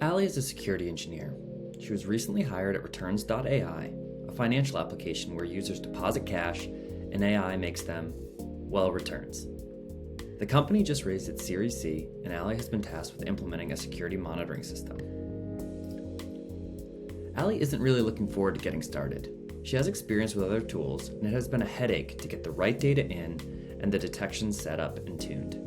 Allie is a security engineer. She was recently hired at Returns.ai, a financial application where users deposit cash and AI makes them, well, returns. The company just raised its Series C, and Allie has been tasked with implementing a security monitoring system. Allie isn't really looking forward to getting started. She has experience with other tools, and it has been a headache to get the right data in and the detection set up and tuned.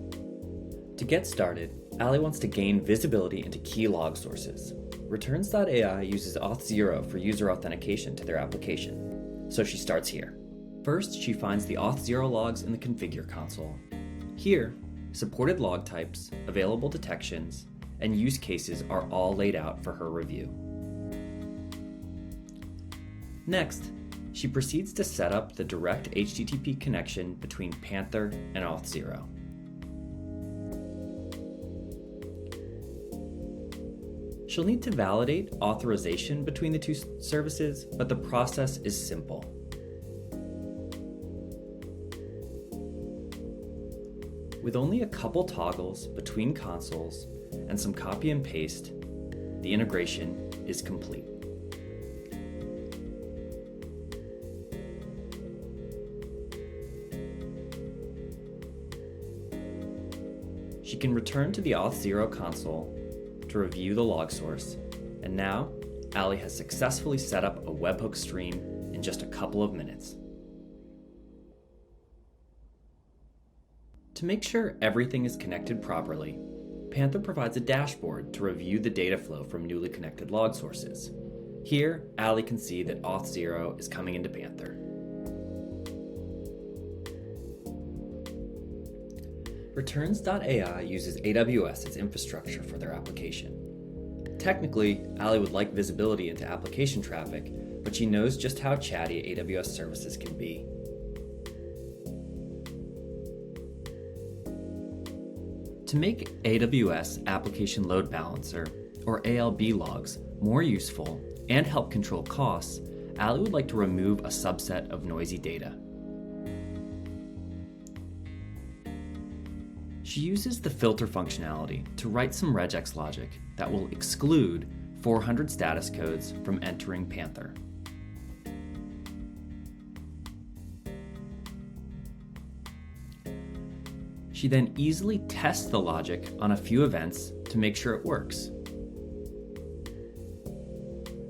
To get started, Allie wants to gain visibility into key log sources. Returns.ai uses Auth0 for user authentication to their application, so she starts here. First, she finds the Auth0 logs in the configure console. Here, supported log types, available detections, and use cases are all laid out for her review. Next, she proceeds to set up the direct HTTP connection between Panther and Auth0. She'll need to validate authorization between the two services, but the process is simple. With only a couple toggles between consoles and some copy and paste, the integration is complete. She can return to the Auth0 console to review the log source, and now Allie has successfully set up a webhook stream in just a couple of minutes. To make sure everything is connected properly, Panther provides a dashboard to review the data flow from newly connected log sources. Here, Allie can see that Auth0 is coming into Panther. Returns.ai uses AWS as infrastructure for their application. Technically, Allie would like visibility into application traffic, but she knows just how chatty AWS services can be. To make AWS Application Load Balancer, or ALB logs, more useful and help control costs, Allie would like to remove a subset of noisy data. She uses the filter functionality to write some regex logic that will exclude 400 status codes from entering Panther. She then easily tests the logic on a few events to make sure it works.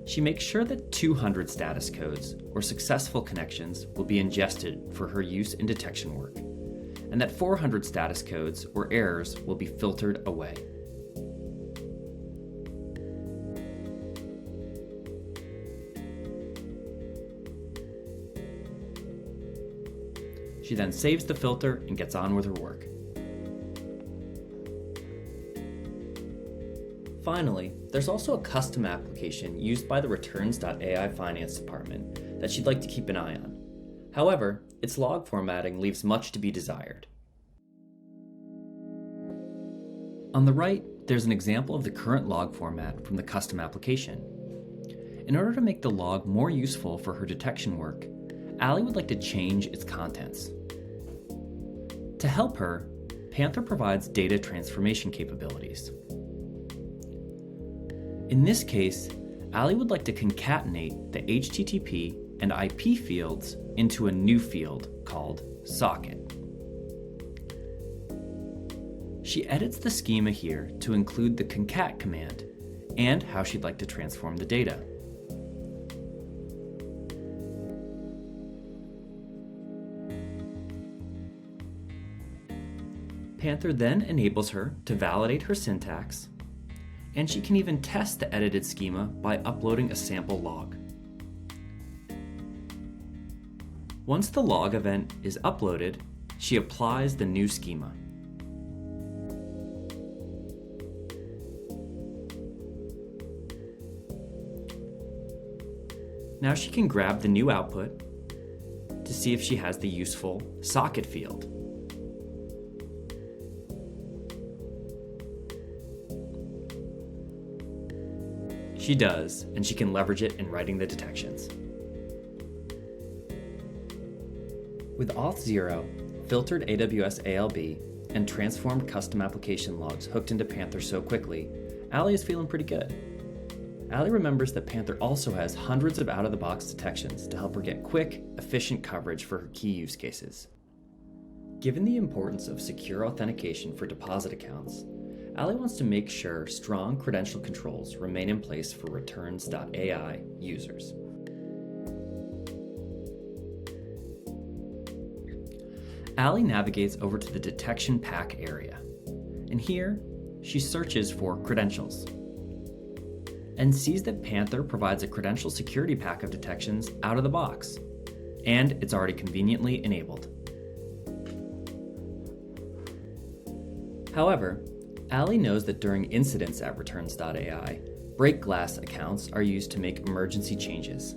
She makes sure that 200 status codes or successful connections will be ingested for her use in detection work, and that 400 status codes or errors will be filtered away. She then saves the filter and gets on with her work. Finally, there's also a custom application used by the Returns.ai finance department that she'd like to keep an eye on. However, its log formatting leaves much to be desired. On the right, there's an example of the current log format from the custom application. In order to make the log more useful for her detection work, Allie would like to change its contents. To help her, Panther provides data transformation capabilities. In this case, Allie would like to concatenate the HTTP and IP fields into a new field called socket. She edits the schema here to include the concat command and how she'd like to transform the data. Panther then enables her to validate her syntax, and she can even test the edited schema by uploading a sample log. Once the log event is uploaded, she applies the new schema. Now she can grab the new output to see if she has the useful socket field. She does, and she can leverage it in writing the detections. With Auth0, filtered AWS ALB, and transformed custom application logs hooked into Panther so quickly, Allie is feeling pretty good. Allie remembers that Panther also has hundreds of out-of-the-box detections to help her get quick, efficient coverage for her key use cases. Given the importance of secure authentication for deposit accounts, Allie wants to make sure strong credential controls remain in place for Returns.ai users. Allie navigates over to the Detection Pack area, and here she searches for credentials and sees that Panther provides a credential security pack of detections out of the box, and it's already conveniently enabled. However, Allie knows that during incidents at Returns.ai, break glass accounts are used to make emergency changes.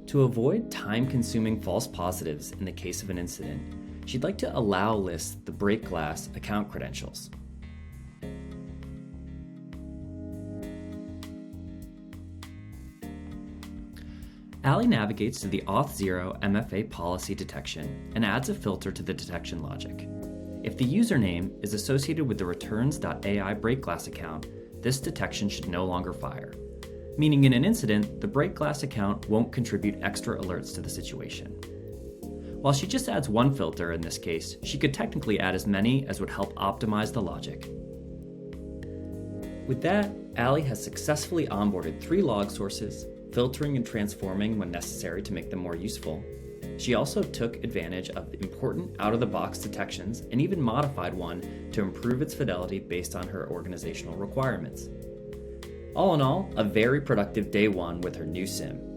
To avoid time-consuming false positives in the case of an incident, she'd like to allow list the break glass account credentials. Allie navigates to the Auth0 MFA policy detection and adds a filter to the detection logic. If the username is associated with the Returns.ai break glass account, this detection should no longer fire, meaning in an incident, the break glass account won't contribute extra alerts to the situation. While she just adds one filter in this case, she could technically add as many as would help optimize the logic. With that, Allie has successfully onboarded 3 log sources, filtering and transforming when necessary to make them more useful. She also took advantage of important out-of-the-box detections and even modified one to improve its fidelity based on her organizational requirements. All in all, a very productive day 1 with her new SIEM.